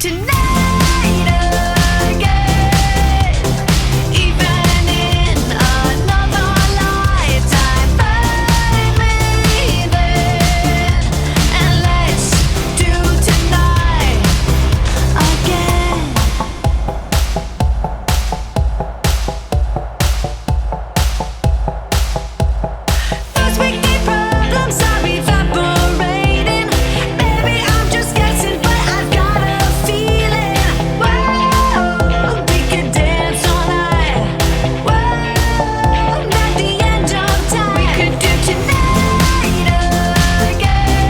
tonight again. Even in another lifetime, find me then, and let's do tonight again. First we need problems are evaporating. Maybe I'm just guessing, but I've got a feeling. Whoa, we could dance all night. Whoa, not the end of time. We could do tonight again.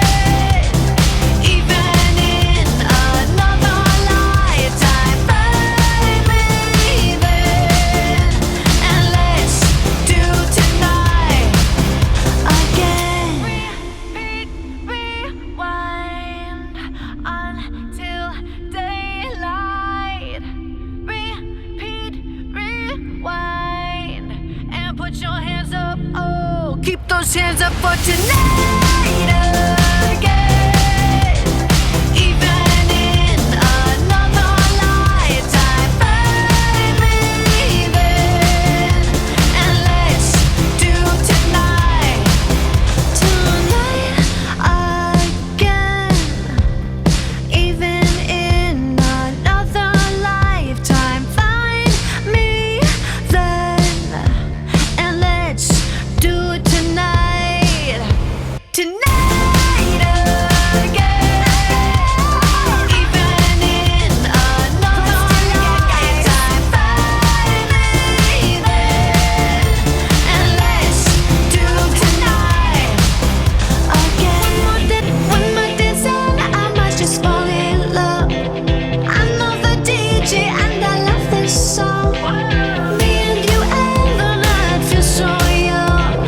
Even in another lifetime, find me then, and let's do tonight again. Repeat, rewind until daylight. Repeat, rewind, and put your hands up. Oh, keep those hands up for tonight again. Even in another lifetime, find me then, and let's do tonight again. Even in another lifetime, find me then, and let's do it tonight again. Even in another lifetime, find me then, and let's do tonight again. When my dance on, I might just fall in love. I know the DJ and I love this song. Me and you and the night feel so young.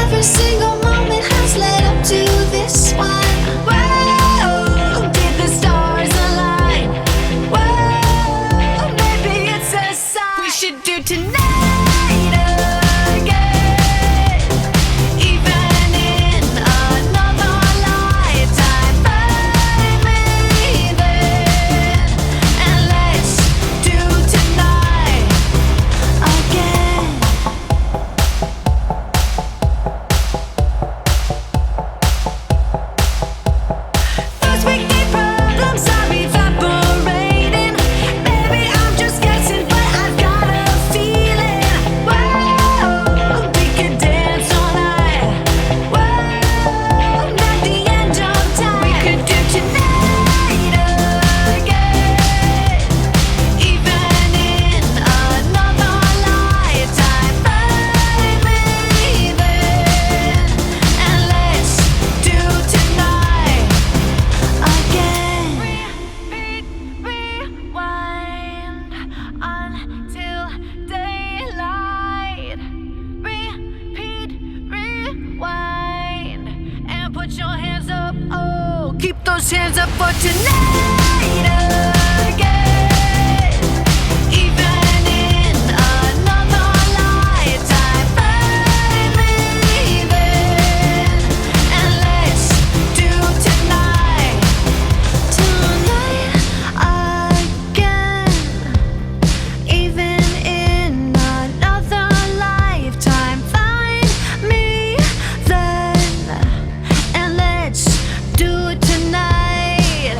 Every single moment has led up to this one. Whoa, did the stars align? Whoa, maybe it's a sign. We should do tonight again. Even in another lifetime, find me then, and let's do tonight again. First we need problems are evaporating. Maybe I'm just guessing, but I've got a feeling. Whoa, we could dance all night. Whoa, not the end of time. We could do tonight again. Even in another lifetime, find me then, and let's do tonight again. Repeat, rewind until daylight. Repeat, rewind, and put your hands up. Oh, keep those hands up for tonight again. Even in another lifetime, find me then, and let's do tonight again. Even in another lifetime, find me then, and let's do it tonight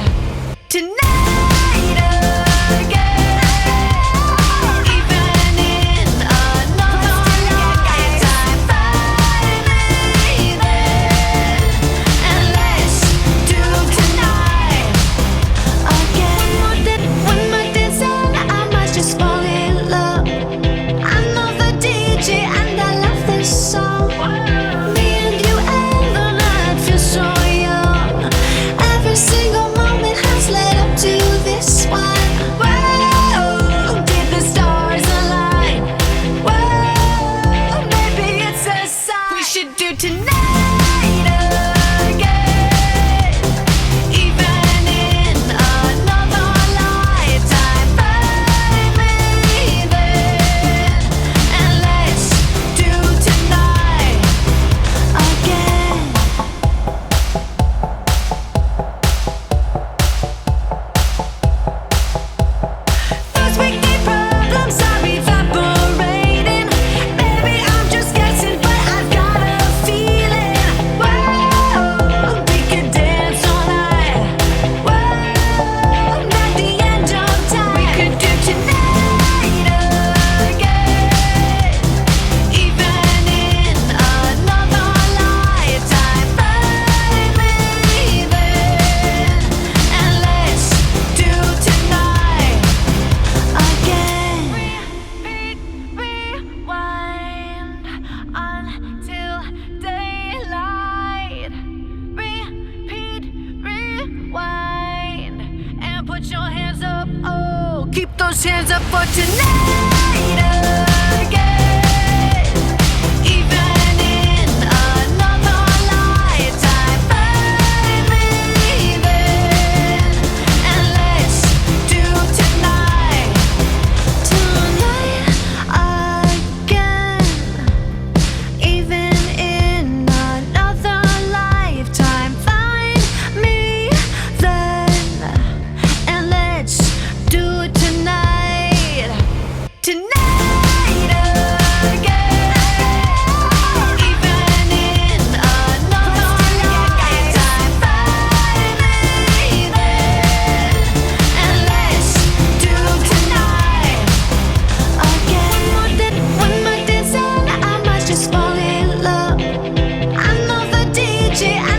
put your hands up, oh, keep those hands up for tonight again. Even in another lifetime, find me then, and let's do tonight again. Even in another lifetime, find me then, and let's do it tonight again. Even in another lifetime, find me then, and let's do tonight again. One more dance and I might just fall in love. I know the DJ.